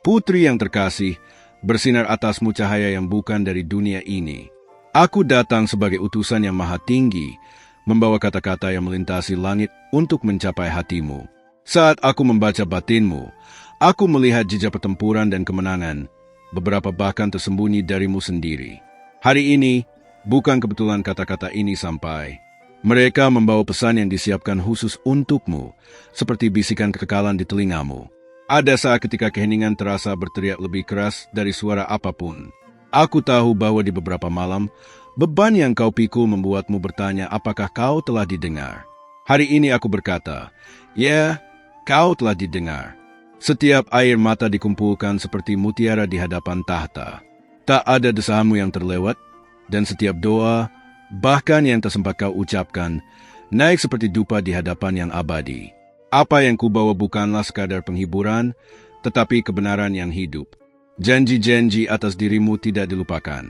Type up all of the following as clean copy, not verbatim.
Putri yang terkasih, bersinar atasmu cahaya yang bukan dari dunia ini. Aku datang sebagai utusan yang maha tinggi, membawa kata-kata yang melintasi langit untuk mencapai hatimu. Saat aku membaca batinmu, aku melihat jejak pertempuran dan kemenangan, beberapa bahkan tersembunyi darimu sendiri. Hari ini, bukan kebetulan kata-kata ini sampai. Mereka membawa pesan yang disiapkan khusus untukmu, seperti bisikan kekekalan di telingamu. Ada saat ketika keheningan terasa berteriak lebih keras dari suara apapun. Aku tahu bahwa di beberapa malam, beban yang kau pikul membuatmu bertanya apakah kau telah didengar. Hari ini aku berkata, ya, kau telah didengar. Setiap air mata dikumpulkan seperti mutiara di hadapan tahta. Tak ada desahanmu yang terlewat, dan setiap doa, bahkan yang tak sempat kau ucapkan, naik seperti dupa di hadapan yang abadi. Apa yang kubawa bukanlah sekadar penghiburan, tetapi kebenaran yang hidup. Janji-janji atas dirimu tidak dilupakan.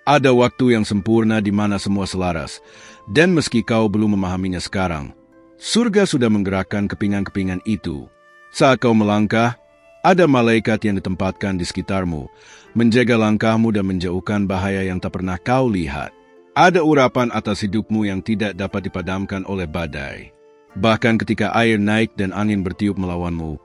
Ada waktu yang sempurna di mana semua selaras, dan meski kau belum memahaminya sekarang, surga sudah menggerakkan kepingan-kepingan itu. Saat kau melangkah, ada malaikat yang ditempatkan di sekitarmu, menjaga langkahmu dan menjauhkan bahaya yang tak pernah kau lihat. Ada urapan atas hidupmu yang tidak dapat dipadamkan oleh badai. Bahkan ketika air naik dan angin bertiup melawanmu,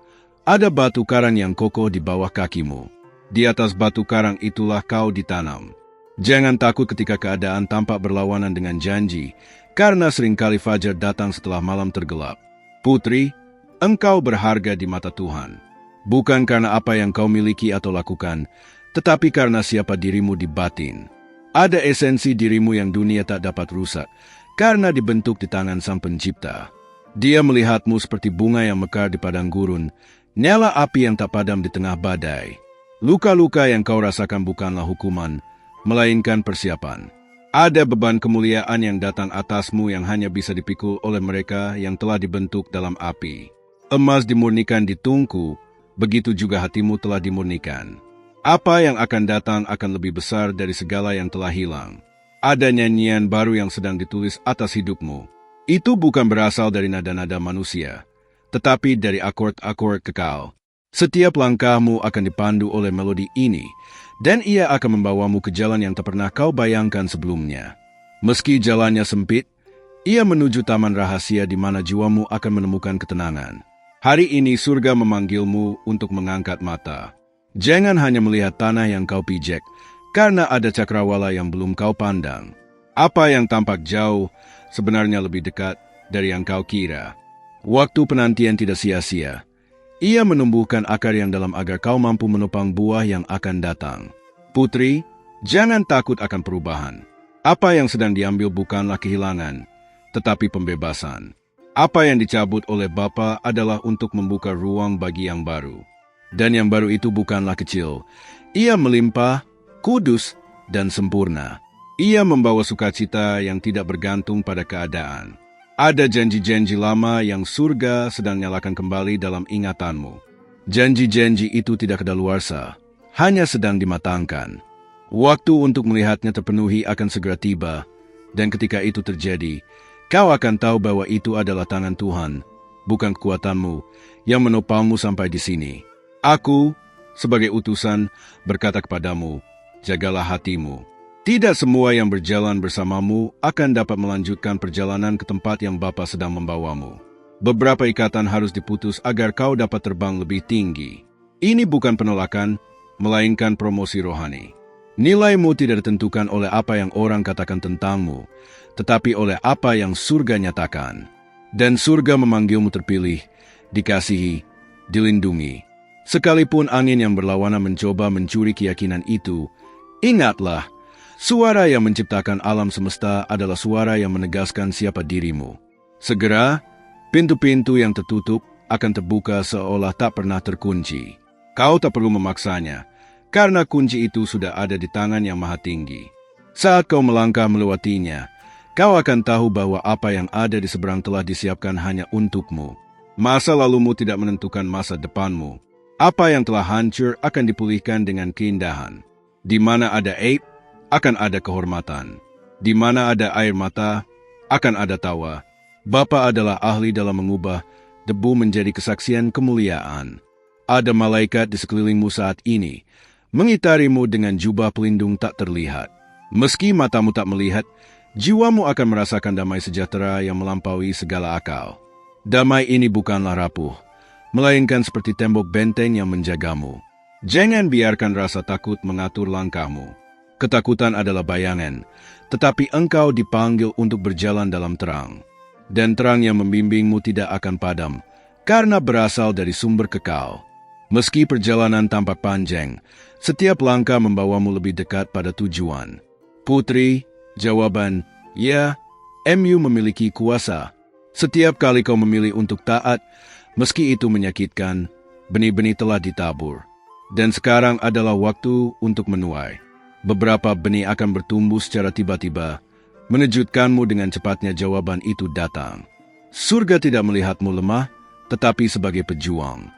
ada batu karang yang kokoh di bawah kakimu. Di atas batu karang itulah kau ditanam. Jangan takut ketika keadaan tampak berlawanan dengan janji, karena seringkali fajar datang setelah malam tergelap. Putri, engkau berharga di mata Tuhan. Bukan karena apa yang kau miliki atau lakukan, tetapi karena siapa dirimu di batin. Ada esensi dirimu yang dunia tak dapat rusak, karena dibentuk di tangan Sang Pencipta. Dia melihatmu seperti bunga yang mekar di padang gurun, nyala api yang tak padam di tengah badai. Luka-luka yang kau rasakan bukanlah hukuman, melainkan persiapan. Ada beban kemuliaan yang datang atasmu yang hanya bisa dipikul oleh mereka yang telah dibentuk dalam api. Emas dimurnikan di tungku, begitu juga hatimu telah dimurnikan. Apa yang akan datang akan lebih besar dari segala yang telah hilang. Ada nyanyian baru yang sedang ditulis atas hidupmu. Itu bukan berasal dari nada-nada manusia, tetapi dari akord-akord kekal. Setiap langkahmu akan dipandu oleh melodi ini, dan ia akan membawamu ke jalan yang tak pernah kau bayangkan sebelumnya. Meski jalannya sempit, ia menuju taman rahasia di mana jiwamu akan menemukan ketenangan. Hari ini surga memanggilmu untuk mengangkat mata. Jangan hanya melihat tanah yang kau pijak, karena ada cakrawala yang belum kau pandang. Apa yang tampak jauh, sebenarnya lebih dekat dari yang kau kira. Waktu penantian tidak sia-sia. Ia menumbuhkan akar yang dalam agar kau mampu menopang buah yang akan datang. Putri, jangan takut akan perubahan. Apa yang sedang diambil bukanlah kehilangan, tetapi pembebasan. Apa yang dicabut oleh Bapa adalah untuk membuka ruang bagi yang baru. Dan yang baru itu bukanlah kecil. Ia melimpah, kudus, dan sempurna. Ia membawa sukacita yang tidak bergantung pada keadaan. Ada janji-janji lama yang surga sedang nyalakan kembali dalam ingatanmu. Janji-janji itu tidak kadaluarsa, hanya sedang dimatangkan. Waktu untuk melihatnya terpenuhi akan segera tiba, dan ketika itu terjadi, kau akan tahu bahwa itu adalah tangan Tuhan, bukan kekuatanmu, yang menopangmu sampai di sini. Aku, sebagai utusan, berkata kepadamu, jagalah hatimu. Tidak semua yang berjalan bersamamu akan dapat melanjutkan perjalanan ke tempat yang Bapa sedang membawamu. Beberapa ikatan harus diputus agar kau dapat terbang lebih tinggi. Ini bukan penolakan, melainkan promosi rohani. Nilaimu tidak ditentukan oleh apa yang orang katakan tentangmu, tetapi oleh apa yang surga nyatakan. Dan surga memanggilmu terpilih, dikasihi, dilindungi. Sekalipun angin yang berlawanan mencoba mencuri keyakinan itu, ingatlah, suara yang menciptakan alam semesta adalah suara yang menegaskan siapa dirimu. Segera, pintu-pintu yang tertutup akan terbuka seolah tak pernah terkunci. Kau tak perlu memaksanya, karena kunci itu sudah ada di tangan yang maha tinggi. Saat kau melangkah melewatinya, kau akan tahu bahwa apa yang ada di seberang telah disiapkan hanya untukmu. Masa lalumu tidak menentukan masa depanmu. Apa yang telah hancur akan dipulihkan dengan keindahan. Di mana ada aib, akan ada kehormatan. Di mana ada air mata, akan ada tawa. Bapa adalah ahli dalam mengubah debu menjadi kesaksian kemuliaan. Ada malaikat di sekelilingmu saat ini, mengitarimu dengan jubah pelindung tak terlihat. Meski matamu tak melihat, jiwamu akan merasakan damai sejahtera yang melampaui segala akal. Damai ini bukanlah rapuh, melainkan seperti tembok benteng yang menjagamu. Jangan biarkan rasa takut mengatur langkahmu. Ketakutan adalah bayangan, tetapi engkau dipanggil untuk berjalan dalam terang. Dan terang yang membimbingmu tidak akan padam, karena berasal dari sumber kekal. Meski perjalanan tampak panjang, setiap langkah membawamu lebih dekat pada tujuan. Putri, jawaban, ya, MU memiliki kuasa. Setiap kali kau memilih untuk taat, meski itu menyakitkan, benih-benih telah ditabur. Dan sekarang adalah waktu untuk menuai. Beberapa benih akan bertumbuh secara tiba-tiba, menejutkanmu dengan cepatnya jawaban itu datang. Surga tidak melihatmu lemah, tetapi sebagai pejuang.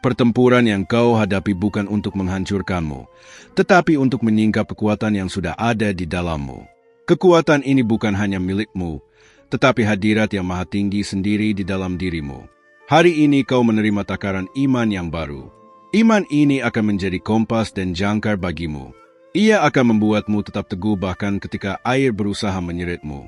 Pertempuran yang kau hadapi bukan untuk menghancurkanmu, tetapi untuk menyingkap kekuatan yang sudah ada di dalammu. Kekuatan ini bukan hanya milikmu, tetapi hadirat yang maha tinggi sendiri di dalam dirimu. Hari ini kau menerima takaran iman yang baru. Iman ini akan menjadi kompas dan jangkar bagimu. Ia akan membuatmu tetap teguh bahkan ketika air berusaha menyeretmu.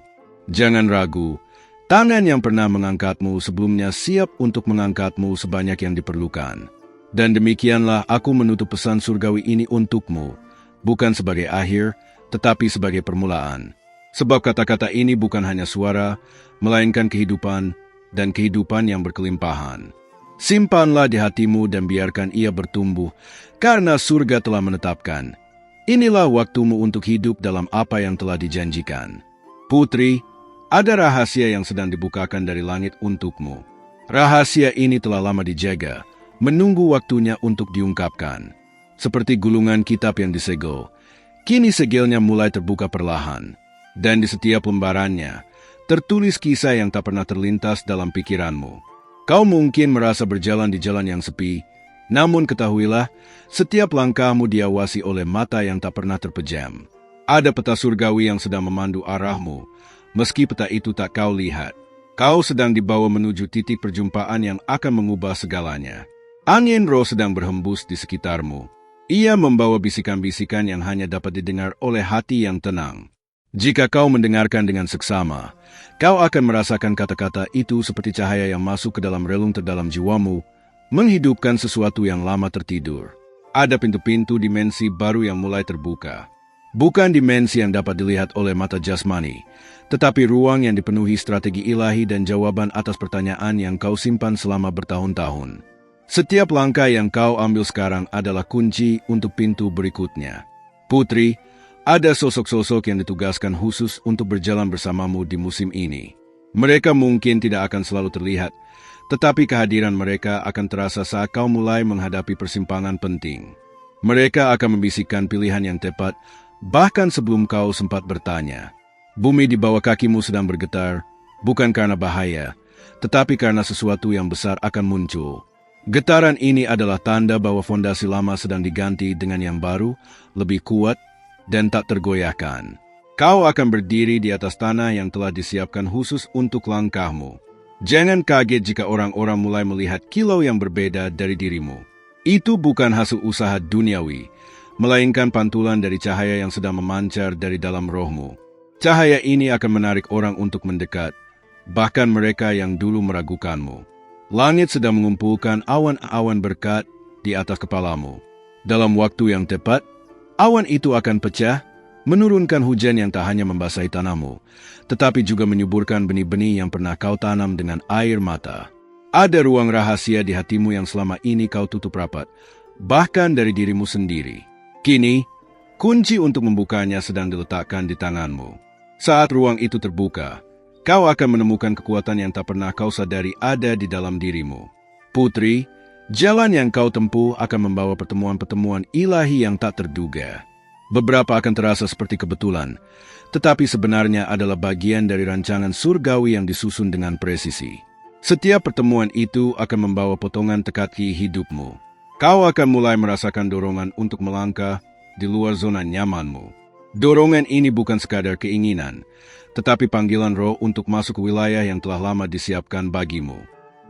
Jangan ragu. Tangan yang pernah mengangkatmu sebelumnya siap untuk mengangkatmu sebanyak yang diperlukan. Dan demikianlah aku menutup pesan surgawi ini untukmu, bukan sebagai akhir, tetapi sebagai permulaan. Sebab kata-kata ini bukan hanya suara, melainkan kehidupan, dan kehidupan yang berkelimpahan. Simpanlah di hatimu dan biarkan ia bertumbuh, karena surga telah menetapkan. Inilah waktumu untuk hidup dalam apa yang telah dijanjikan. Putri, ada rahasia yang sedang dibukakan dari langit untukmu. Rahasia ini telah lama dijaga, menunggu waktunya untuk diungkapkan. Seperti gulungan kitab yang disegel, kini segelnya mulai terbuka perlahan. Dan di setiap lembarannya, tertulis kisah yang tak pernah terlintas dalam pikiranmu. Kau mungkin merasa berjalan di jalan yang sepi, namun ketahuilah, setiap langkahmu diawasi oleh mata yang tak pernah terpejam. Ada peta surgawi yang sedang memandu arahmu, meski peta itu tak kau lihat. Kau sedang dibawa menuju titik perjumpaan yang akan mengubah segalanya. Angin roh sedang berhembus di sekitarmu. Ia membawa bisikan-bisikan yang hanya dapat didengar oleh hati yang tenang. Jika kau mendengarkan dengan seksama, kau akan merasakan kata-kata itu seperti cahaya yang masuk ke dalam relung terdalam jiwamu, menghidupkan sesuatu yang lama tertidur. Ada pintu-pintu dimensi baru yang mulai terbuka. Bukan dimensi yang dapat dilihat oleh mata jasmani, tetapi ruang yang dipenuhi strategi ilahi dan jawaban atas pertanyaan yang kau simpan selama bertahun-tahun. Setiap langkah yang kau ambil sekarang adalah kunci untuk pintu berikutnya. Putri, ada sosok-sosok yang ditugaskan khusus untuk berjalan bersamamu di musim ini. Mereka mungkin tidak akan selalu terlihat, tetapi kehadiran mereka akan terasa saat kau mulai menghadapi persimpangan penting. Mereka akan membisikkan pilihan yang tepat, bahkan sebelum kau sempat bertanya. Bumi di bawah kakimu sedang bergetar, bukan karena bahaya, tetapi karena sesuatu yang besar akan muncul. Getaran ini adalah tanda bahwa fondasi lama sedang diganti dengan yang baru, lebih kuat, dan tak tergoyahkan. Kau akan berdiri di atas tanah yang telah disiapkan khusus untuk langkahmu. Jangan kaget jika orang-orang mulai melihat kilau yang berbeda dari dirimu. Itu bukan hasil usaha duniawi, melainkan pantulan dari cahaya yang sedang memancar dari dalam rohmu. Cahaya ini akan menarik orang untuk mendekat, bahkan mereka yang dulu meragukanmu. Langit sedang mengumpulkan awan-awan berkat di atas kepalamu. Dalam waktu yang tepat, awan itu akan pecah, menurunkan hujan yang tak hanya membasahi tanahmu, tetapi juga menyuburkan benih-benih yang pernah kau tanam dengan air mata. Ada ruang rahasia di hatimu yang selama ini kau tutup rapat, bahkan dari dirimu sendiri. Kini, kunci untuk membukanya sedang diletakkan di tanganmu. Saat ruang itu terbuka, kau akan menemukan kekuatan yang tak pernah kau sadari ada di dalam dirimu. Putri, jalan yang kau tempuh akan membawa pertemuan-pertemuan ilahi yang tak terduga. Beberapa akan terasa seperti kebetulan, tetapi sebenarnya adalah bagian dari rancangan surgawi yang disusun dengan presisi. Setiap pertemuan itu akan membawa potongan teka-teki hidupmu. Kau akan mulai merasakan dorongan untuk melangkah di luar zona nyamanmu. Dorongan ini bukan sekadar keinginan, tetapi panggilan roh untuk masuk ke wilayah yang telah lama disiapkan bagimu.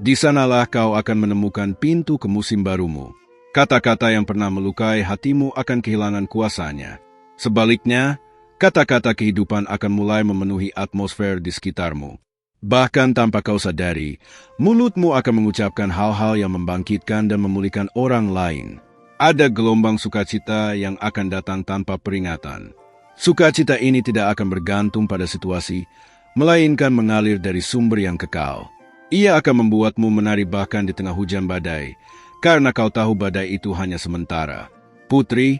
Di sanalah kau akan menemukan pintu ke musim barumu. Kata-kata yang pernah melukai hatimu akan kehilangan kuasanya. Sebaliknya, kata-kata kehidupan akan mulai memenuhi atmosfer di sekitarmu. Bahkan tanpa kau sadari, mulutmu akan mengucapkan hal-hal yang membangkitkan dan memulihkan orang lain. Ada gelombang sukacita yang akan datang tanpa peringatan. Sukacita ini tidak akan bergantung pada situasi, melainkan mengalir dari sumber yang kekal. Ia akan membuatmu menari bahkan di tengah hujan badai, karena kau tahu badai itu hanya sementara. Putri,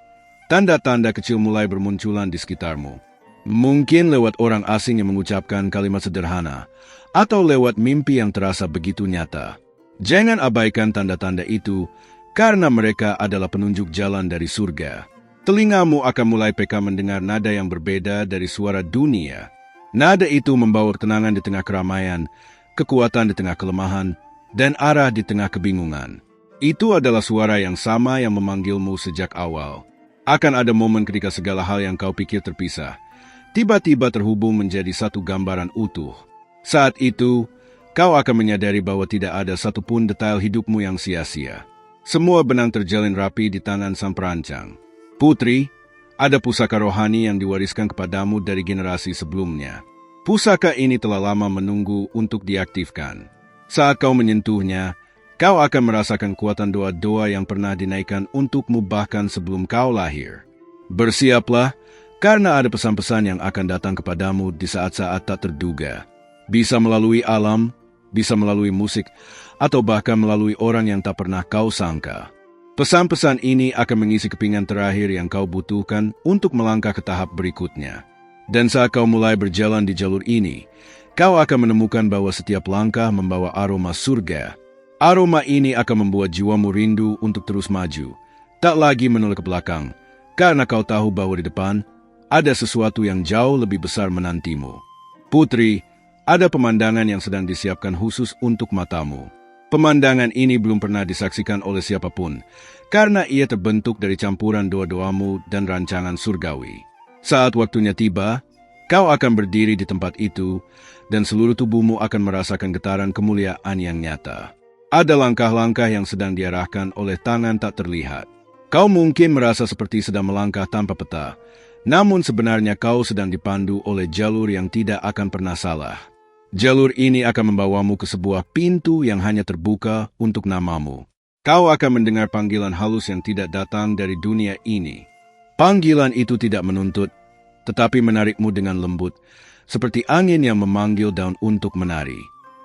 tanda-tanda kecil mulai bermunculan di sekitarmu. Mungkin lewat orang asing yang mengucapkan kalimat sederhana, atau lewat mimpi yang terasa begitu nyata. Jangan abaikan tanda-tanda itu, karena mereka adalah penunjuk jalan dari surga. Telingamu akan mulai peka mendengar nada yang berbeda dari suara dunia. Nada itu membawa ketenangan di tengah keramaian, kekuatan di tengah kelemahan, dan arah di tengah kebingungan. Itu adalah suara yang sama yang memanggilmu sejak awal. Akan ada momen ketika segala hal yang kau pikir terpisah, tiba-tiba terhubung menjadi satu gambaran utuh. Saat itu, kau akan menyadari bahwa tidak ada satupun detail hidupmu yang sia-sia. Semua benang terjalin rapi di tangan sang perancang. Putri, ada pusaka rohani yang diwariskan kepadamu dari generasi sebelumnya. Pusaka ini telah lama menunggu untuk diaktifkan. Saat kau menyentuhnya, kau akan merasakan kekuatan doa-doa yang pernah dinaikkan untukmu bahkan sebelum kau lahir. Bersiaplah, karena ada pesan-pesan yang akan datang kepadamu di saat-saat tak terduga. Bisa melalui alam, bisa melalui musik, atau bahkan melalui orang yang tak pernah kau sangka. Pesan-pesan ini akan mengisi kepingan terakhir yang kau butuhkan untuk melangkah ke tahap berikutnya. Dan saat kau mulai berjalan di jalur ini, kau akan menemukan bahwa setiap langkah membawa aroma surga. Aroma ini akan membuat jiwamu rindu untuk terus maju, tak lagi menoleh ke belakang, karena kau tahu bahwa di depan ada sesuatu yang jauh lebih besar menantimu. Putri, ada pemandangan yang sedang disiapkan khusus untuk matamu. Pemandangan ini belum pernah disaksikan oleh siapapun, karena ia terbentuk dari campuran doa-doamu dan rancangan surgawi. Saat waktunya tiba, kau akan berdiri di tempat itu, dan seluruh tubuhmu akan merasakan getaran kemuliaan yang nyata. Ada langkah-langkah yang sedang diarahkan oleh tangan tak terlihat. Kau mungkin merasa seperti sedang melangkah tanpa peta, namun sebenarnya kau sedang dipandu oleh jalur yang tidak akan pernah salah. Jalur ini akan membawamu ke sebuah pintu yang hanya terbuka untuk namamu. Kau akan mendengar panggilan halus yang tidak datang dari dunia ini. Panggilan itu tidak menuntut, tetapi menarikmu dengan lembut, seperti angin yang memanggil daun untuk menari.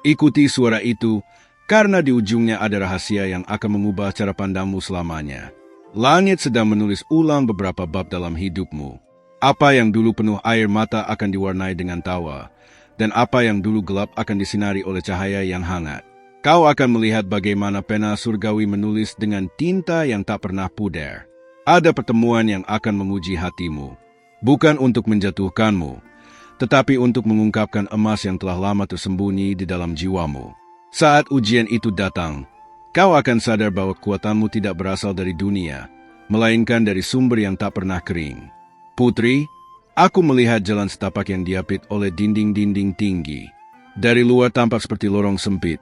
Ikuti suara itu, karena di ujungnya ada rahasia yang akan mengubah cara pandangmu selamanya. Langit sedang menulis ulang beberapa bab dalam hidupmu. Apa yang dulu penuh air mata akan diwarnai dengan tawa, dan apa yang dulu gelap akan disinari oleh cahaya yang hangat. Kau akan melihat bagaimana pena surgawi menulis dengan tinta yang tak pernah pudar. Ada pertemuan yang akan menguji hatimu, bukan untuk menjatuhkanmu, tetapi untuk mengungkapkan emas yang telah lama tersembunyi di dalam jiwamu. Saat ujian itu datang, kau akan sadar bahwa kekuatanmu tidak berasal dari dunia, melainkan dari sumber yang tak pernah kering. Putri, aku melihat jalan setapak yang diapit oleh dinding-dinding tinggi. Dari luar tampak seperti lorong sempit,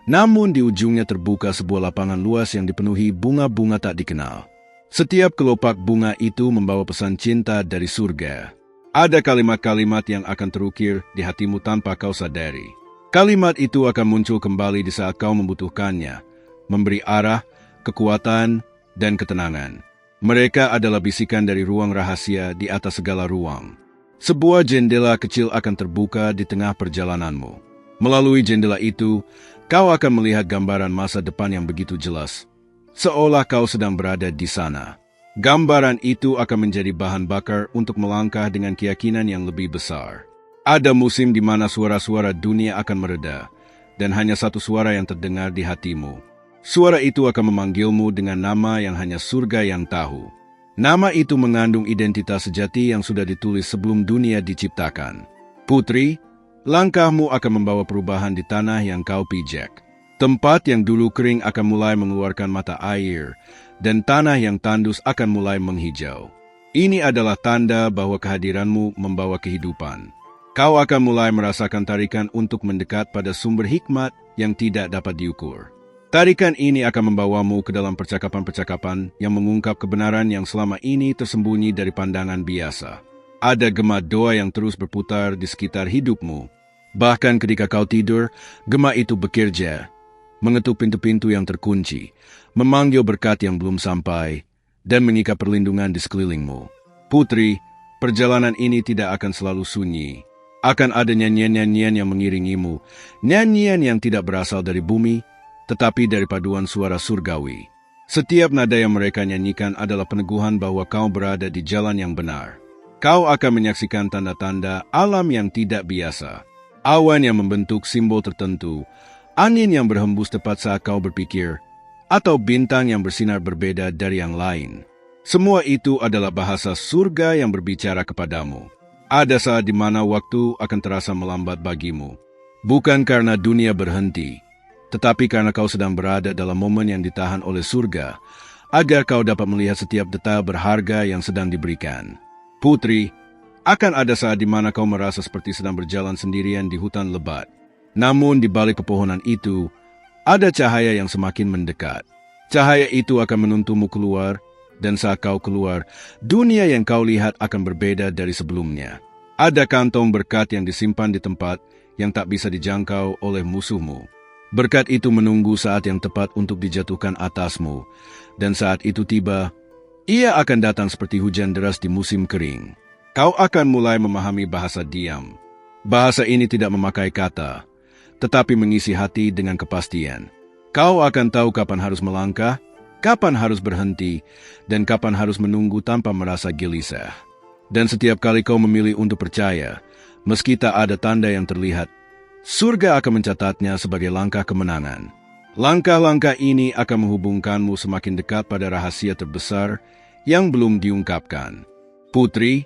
namun di ujungnya terbuka sebuah lapangan luas yang dipenuhi bunga-bunga tak dikenal. Setiap kelopak bunga itu membawa pesan cinta dari surga. Ada kalimat-kalimat yang akan terukir di hatimu tanpa kau sadari. Kalimat itu akan muncul kembali di saat kau membutuhkannya, memberi arah, kekuatan, dan ketenangan. Mereka adalah bisikan dari ruang rahasia di atas segala ruang. Sebuah jendela kecil akan terbuka di tengah perjalananmu. Melalui jendela itu, kau akan melihat gambaran masa depan yang begitu jelas, seolah kau sedang berada di sana. Gambaran itu akan menjadi bahan bakar untuk melangkah dengan keyakinan yang lebih besar. Ada musim di mana suara-suara dunia akan mereda, dan hanya satu suara yang terdengar di hatimu. Suara itu akan memanggilmu dengan nama yang hanya surga yang tahu. Nama itu mengandung identitas sejati yang sudah ditulis sebelum dunia diciptakan. Putri, langkahmu akan membawa perubahan di tanah yang kau pijak. Tempat yang dulu kering akan mulai mengeluarkan mata air, dan tanah yang tandus akan mulai menghijau. Ini adalah tanda bahwa kehadiranmu membawa kehidupan. Kau akan mulai merasakan tarikan untuk mendekat pada sumber hikmat yang tidak dapat diukur. Tarikan ini akan membawamu ke dalam percakapan-percakapan yang mengungkap kebenaran yang selama ini tersembunyi dari pandangan biasa. Ada gema doa yang terus berputar di sekitar hidupmu. Bahkan ketika kau tidur, gema itu bekerja, mengetuk pintu-pintu yang terkunci, memanggil berkat yang belum sampai, dan mengikat perlindungan di sekelilingmu. Putri, perjalanan ini tidak akan selalu sunyi. Akan ada nyanyian-nyanyian yang mengiringimu, nyanyian yang tidak berasal dari bumi, tetapi dari paduan suara surgawi. Setiap nada yang mereka nyanyikan adalah peneguhan bahwa kau berada di jalan yang benar. Kau akan menyaksikan tanda-tanda alam yang tidak biasa. Awan yang membentuk simbol tertentu, angin yang berhembus tepat saat kau berpikir, atau bintang yang bersinar berbeda dari yang lain. Semua itu adalah bahasa surga yang berbicara kepadamu. Ada saat di mana waktu akan terasa melambat bagimu. Bukan karena dunia berhenti, tetapi karena kau sedang berada dalam momen yang ditahan oleh surga, agar kau dapat melihat setiap detail berharga yang sedang diberikan. Putri, akan ada saat di mana kau merasa seperti sedang berjalan sendirian di hutan lebat. Namun di balik pepohonan itu, ada cahaya yang semakin mendekat. Cahaya itu akan menuntunmu keluar, dan saat kau keluar, dunia yang kau lihat akan berbeda dari sebelumnya. Ada kantong berkat yang disimpan di tempat yang tak bisa dijangkau oleh musuhmu. Berkat itu menunggu saat yang tepat untuk dijatuhkan atasmu, dan saat itu tiba, ia akan datang seperti hujan deras di musim kering. Kau akan mulai memahami bahasa diam. Bahasa ini tidak memakai kata, tetapi mengisi hati dengan kepastian. Kau akan tahu kapan harus melangkah, kapan harus berhenti, dan kapan harus menunggu tanpa merasa gelisah. Dan setiap kali kau memilih untuk percaya, meski tak ada tanda yang terlihat, surga akan mencatatnya sebagai langkah kemenangan. Langkah-langkah ini akan menghubungkanmu semakin dekat pada rahasia terbesar yang belum diungkapkan. Putri,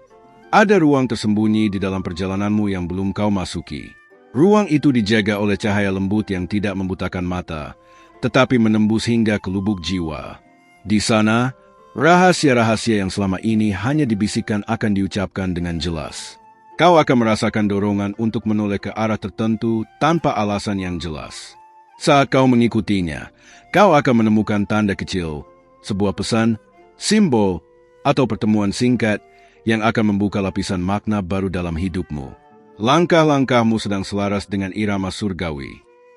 ada ruang tersembunyi di dalam perjalananmu yang belum kau masuki. Ruang itu dijaga oleh cahaya lembut yang tidak membutakan mata, tetapi menembus hingga ke lubuk jiwa. Di sana, rahasia-rahasia yang selama ini hanya dibisikkan akan diucapkan dengan jelas. Kau akan merasakan dorongan untuk menoleh ke arah tertentu tanpa alasan yang jelas. Saat kau mengikutinya, kau akan menemukan tanda kecil, sebuah pesan, simbol, atau pertemuan singkat yang akan membuka lapisan makna baru dalam hidupmu. Langkah-langkahmu sedang selaras dengan irama surgawi.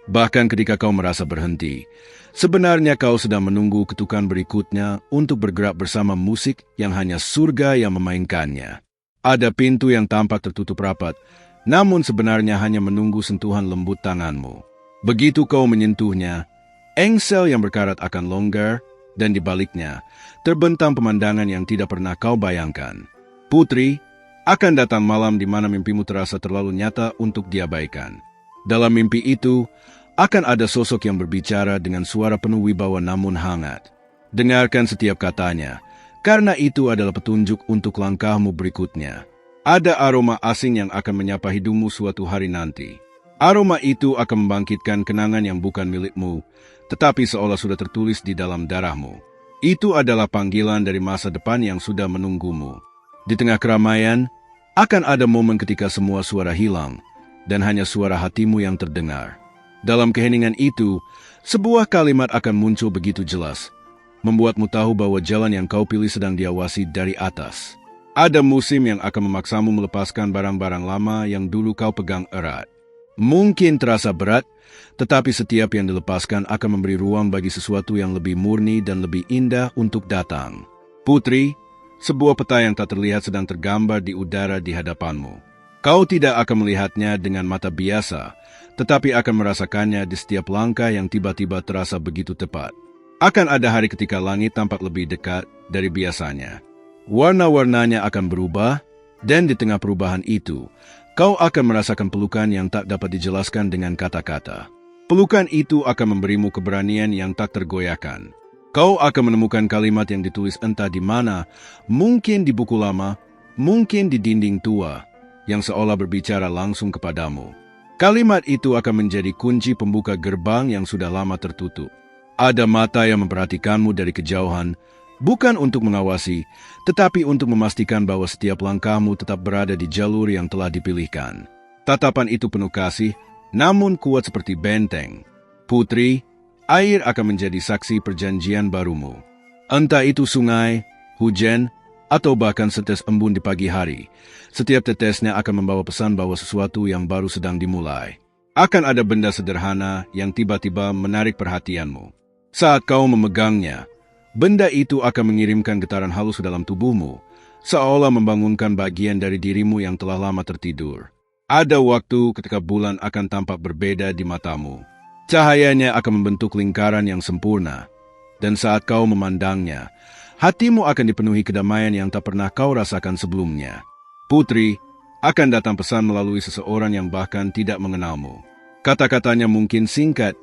Bahkan ketika kau merasa berhenti, sebenarnya kau sedang menunggu ketukan berikutnya untuk bergerak bersama musik yang hanya surga yang memainkannya. Ada pintu yang tampak tertutup rapat, namun sebenarnya hanya menunggu sentuhan lembut tanganmu. Begitu kau menyentuhnya, engsel yang berkarat akan longgar, dan di baliknya, terbentang pemandangan yang tidak pernah kau bayangkan. Putri, akan datang malam di mana mimpimu terasa terlalu nyata untuk diabaikan. Dalam mimpi itu, akan ada sosok yang berbicara dengan suara penuh wibawa namun hangat. Dengarkan setiap katanya, karena itu adalah petunjuk untuk langkahmu berikutnya. Ada aroma asing yang akan menyapa hidupmu suatu hari nanti. Aroma itu akan membangkitkan kenangan yang bukan milikmu, tetapi seolah sudah tertulis di dalam darahmu. Itu adalah panggilan dari masa depan yang sudah menunggumu. Di tengah keramaian, akan ada momen ketika semua suara hilang, dan hanya suara hatimu yang terdengar. Dalam keheningan itu, sebuah kalimat akan muncul begitu jelas, membuatmu tahu bahwa jalan yang kau pilih sedang diawasi dari atas. Ada musim yang akan memaksamu melepaskan barang-barang lama yang dulu kau pegang erat. Mungkin terasa berat, tetapi setiap yang dilepaskan akan memberi ruang bagi sesuatu yang lebih murni dan lebih indah untuk datang. Putri, sebuah peta yang tak terlihat sedang tergambar di udara di hadapanmu. Kau tidak akan melihatnya dengan mata biasa, tetapi akan merasakannya di setiap langkah yang tiba-tiba terasa begitu tepat. Akan ada hari ketika langit tampak lebih dekat dari biasanya. Warna-warnanya akan berubah, dan di tengah perubahan itu, kau akan merasakan pelukan yang tak dapat dijelaskan dengan kata-kata. Pelukan itu akan memberimu keberanian yang tak tergoyahkan. Kau akan menemukan kalimat yang ditulis entah di mana, mungkin di buku lama, mungkin di dinding tua, yang seolah berbicara langsung kepadamu. Kalimat itu akan menjadi kunci pembuka gerbang yang sudah lama tertutup. Ada mata yang memperhatikanmu dari kejauhan, bukan untuk mengawasi, tetapi untuk memastikan bahwa setiap langkahmu tetap berada di jalur yang telah dipilihkan. Tatapan itu penuh kasih, namun kuat seperti benteng. Putri, Air akan menjadi saksi perjanjian barumu. Entah itu sungai, hujan, atau bahkan setes embun di pagi hari, setiap tetesnya akan membawa pesan bahwa sesuatu yang baru sedang dimulai. Akan ada benda sederhana yang tiba-tiba menarik perhatianmu. Saat kau memegangnya, benda itu akan mengirimkan getaran halus ke dalam tubuhmu, seolah membangunkan bagian dari dirimu yang telah lama tertidur. Ada waktu ketika bulan akan tampak berbeda di matamu. Cahayanya akan membentuk lingkaran yang sempurna, dan saat kau memandangnya, hatimu akan dipenuhi kedamaian yang tak pernah kau rasakan sebelumnya. Putri, akan datang pesan melalui seseorang yang bahkan tidak mengenalmu. Kata-katanya mungkin singkat,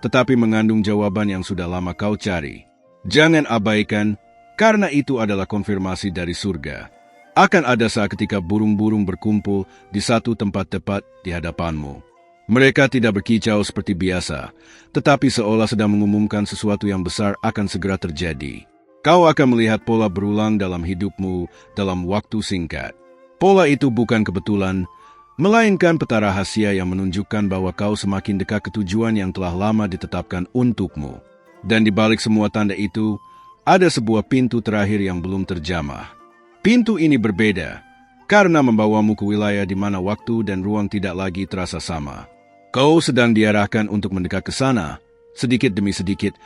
tetapi mengandung jawaban yang sudah lama kau cari. Jangan abaikan, karena itu adalah konfirmasi dari surga. Akan ada saat ketika burung-burung berkumpul di satu tempat tepat di hadapanmu. Mereka tidak berkicau seperti biasa, tetapi seolah sedang mengumumkan sesuatu yang besar akan segera terjadi. Kau akan melihat pola berulang dalam hidupmu dalam waktu singkat. Pola itu bukan kebetulan, melainkan peta rahasia yang menunjukkan bahwa kau semakin dekat ke tujuan yang telah lama ditetapkan untukmu. Dan di balik semua tanda itu, ada sebuah pintu terakhir yang belum terjamah. Pintu ini berbeda, karena membawamu ke wilayah di mana waktu dan ruang tidak lagi terasa sama. Kau sedang diarahkan untuk mendekat ke sana, sedikit demi sedikit,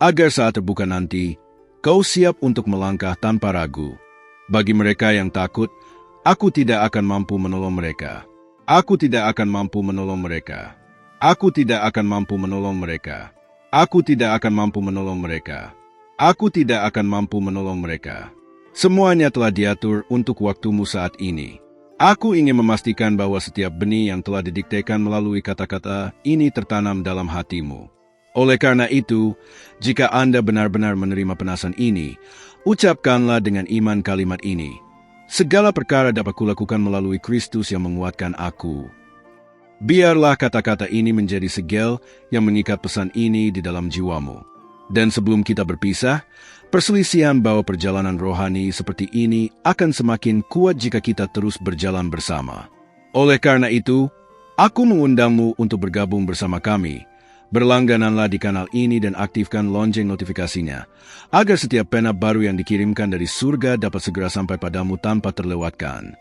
agar saat terbuka nanti, kau siap untuk melangkah tanpa ragu. Bagi mereka yang takut, aku tidak akan mampu menolong mereka. Aku tidak akan mampu menolong mereka. Aku tidak akan mampu menolong mereka. Aku tidak akan mampu menolong mereka. Aku tidak akan mampu menolong mereka. Semuanya telah diatur untuk waktumu saat ini. Aku ingin memastikan bahwa setiap benih yang telah didiktekan melalui kata-kata ini tertanam dalam hatimu. Oleh karena itu, jika Anda benar-benar menerima penasan ini, ucapkanlah dengan iman kalimat ini. Segala perkara dapat kulakukan melalui Kristus yang menguatkan aku. Biarlah kata-kata ini menjadi segel yang mengikat pesan ini di dalam jiwamu. Dan sebelum kita berpisah, perselisihan bahwa perjalanan rohani seperti ini akan semakin kuat jika kita terus berjalan bersama. Oleh karena itu, aku mengundangmu untuk bergabung bersama kami. Berlanggananlah di kanal ini dan aktifkan lonceng notifikasinya, agar setiap pena baru yang dikirimkan dari surga dapat segera sampai padamu tanpa terlewatkan.